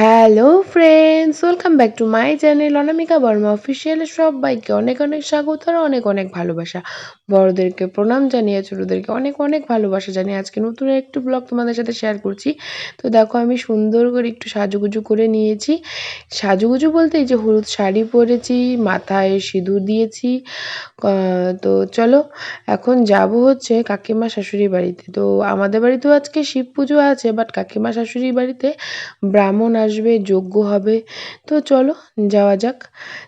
Hello friends, welcome back to my channel Anamika Barma official. সবাইকে অনেক অনেক স্বাগত আর অনেক অনেক ভালোবাসা। বড়দেরকে প্রণাম জানিয়ে ছোটদেরকে অনেক অনেক ভালোবাসা জানিয়ে আজকে নতুন একটু ব্লগ তোমাদের সাথে শেয়ার করছি। তো দেখো, আমি সুন্দর করে একটু সাজুগুজু করে নিয়েছি। সাজুগুজু বলতে এই যে হলুদ শাড়ি পরেছি, মাথায় সিঁদুর দিয়েছি। তো চলো, এখন যাব হচ্ছে কাকিমা শাশুড়ি বাড়িতে। তো আমাদের বাড়িতেও আজকে শিব পুজো আছে, বাট কাকিমা শাশুড়ি বাড়িতে ব্রাহ্মণ আসবে, যজ্ঞ হবে। তো চলো যাওয়া যাক।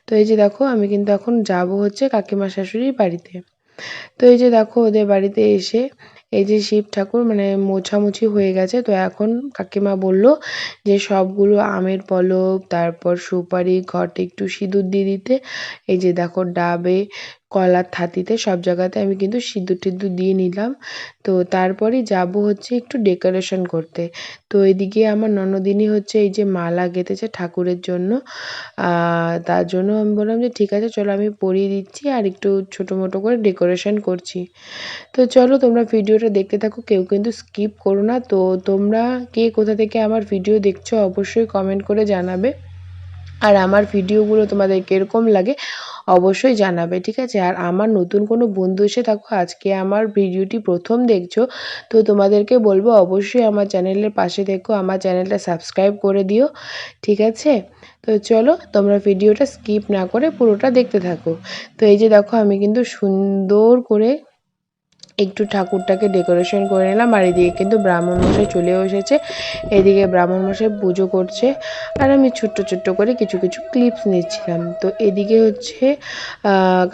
তো এই যে দেখো, আমি কিন্তু এখন যাব হচ্ছে কাকিমা শাশুড়ির বাড়িতে। তো এই যে দেখো, ওদের বাড়িতে এসে এই যে শিব ঠাকুর মানে মোছামুছি হয়ে গেছে। তো এখন কাকিমা বলল যে সবগুলো আমের পল্লব, তারপর সুপারি, ঘটে একটু সিঁদুর দিয়ে দিতে। এই যে দেখো, ডাবে, কলার থাতিতে সব জায়গাতে আমি কিন্তু সিঁদুর টিঁদুর দিয়ে নিলাম। তো তারপরেই যাব হচ্ছে একটু ডেকোরেশন করতে। তো এদিকে আমার ননদিনী হচ্ছে এই যে মালা গেঁথেছে ঠাকুরের জন্য। তার জন্য আমি বললাম যে ঠিক আছে চলো, আমি পরিয়ে দিচ্ছি আর একটু ছোটো মোটো করে ডেকোরেশন করছি। তো চলো, তোমরা ভিডিওটা দেখতে থাকো, কেউ কিন্তু স্কিপ করো না। তো তোমরা কে কোথা থেকে আমার ভিডিও দেখছো অবশ্যই কমেন্ট করে জানাবে। আর আমার ভিডিওগুলো তোমাদের কীরকম লাগে অবশ্যই জানাবে, ঠিক আছে? আর আমার নতুন কোনো বন্ধু এসে থাকো, আজকে আমার ভিডিওটি প্রথম দেখছো, তো তোমাদেরকে বলবো অবশ্যই আমার চ্যানেলের পাশে থেকো, আমার চ্যানেলটা সাবস্ক্রাইব করে দিও, ঠিক আছে? তো চলো, তোমরা ভিডিওটা স্কিপ না করে পুরোটা দেখতে থাকো। তো এই যে দেখো, আমি কিন্তু সুন্দর করে একটু ঠাকুরটাকে ডেকোরেশন করে নিলাম। আর এদিকে কিন্তু ব্রাহ্মণমশাই চলেও এসেছে। এদিকে ব্রাহ্মণমশাই পুজো করছে আর আমি ছোট্ট ছোট্ট করে কিছু কিছু ক্লিপস নিচ্ছিলাম। তো এদিকে হচ্ছে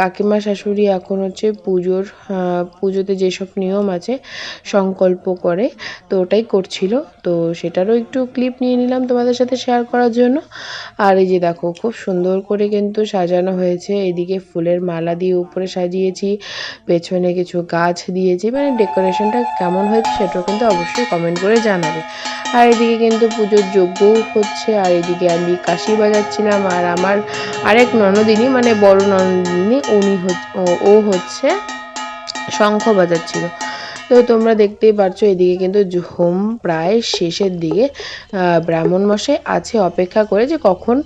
কাকিমা শাশুড়ি এখন হচ্ছে পুজোতে যেসব নিয়ম আছে সংকল্প করে, তো ওটাই করছিল। তো সেটারও একটু ক্লিপ নিয়ে নিলাম তোমাদের সাথে শেয়ার করার জন্য। আর এই যে দেখো, খুব সুন্দর করে কিন্তু সাজানো হয়েছে। এদিকে ফুলের মালা দিয়ে উপরে সাজিয়েছি, পেছনে কিছু গাছ দিয়েছি। মানে ডেকোরেশনটা কেমন হয়েছে সেটাও কিন্তু অবশ্যই কমেন্ট করে জানাবে। আর এদিকে কিন্তু পুজোর যজ্ঞও হচ্ছে, আর এদিকে আমি কাশি বাজাচ্ছিলাম। আর আমার আরেক ননদিনী মানে বড় ননদিনী, ও হচ্ছে শঙ্খ বাজাচ্ছিল। তো তোমরা দেখতেই পারছো, এদিকে কিন্তু হোম প্রায় শেষের দিকে। ব্রাহ্মণ মশাই আছে অপেক্ষা করে যে কখন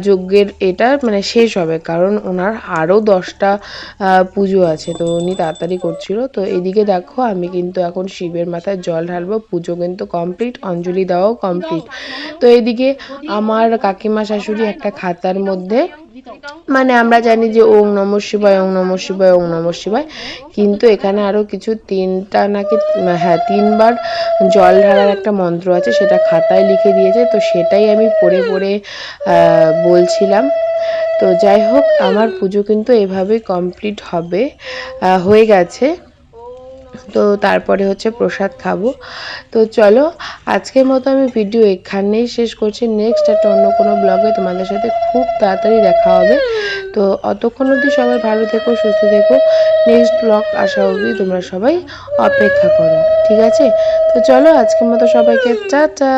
যজ্ঞের এটা মানে শেষ হবে, কারণ ওনার আরও 10টা পুজো আছে, তো উনি তাড়াতাড়ি করছিল। তো এদিকে দেখো, আমি কিন্তু এখন শিবের মাথায় জল ঢালবো। পুজো কিন্তু কমপ্লিট, অঞ্জলি দেওয়াও কমপ্লিট। তো এদিকে আমার কাকিমা শাশুড়ি একটা খাতার মধ্যে, মানে আমরা জানি যে ওং নমঃ শিবায়, ওং নমঃ শিবায়, ওং নমঃ শিবায়, কিন্তু এখানে আরও কিছু 3টা নাকি, হ্যাঁ 3বার জল ঢালার একটা মন্ত্র আছে, সেটা খাতায় লিখে দিয়েছে। তো সেটাই আমি পড়ে পড়ে বলছিলাম। তো যাই হোক, আমার পুজো কিন্তু এভাবেই কমপ্লিট হয়ে গেছে। তো তারপরে হচ্ছে প্রসাদ খাবো। তো চলো, আজকের মতো আমি ভিডিও এখানেই শেষ করছি। নেক্সট একটা অন্য কোনো ব্লগে তোমাদের সাথে খুব তাড়াতাড়ি দেখা হবে। তো অতক্ষণ অবধি সবাই ভালো থেকো, সুস্থ থেকো। নেক্সট ব্লগ আসা অবধি তোমরা সবাই অপেক্ষা করো, ঠিক আছে? তো চলো, আজকের মতো সবাইকে টাটা।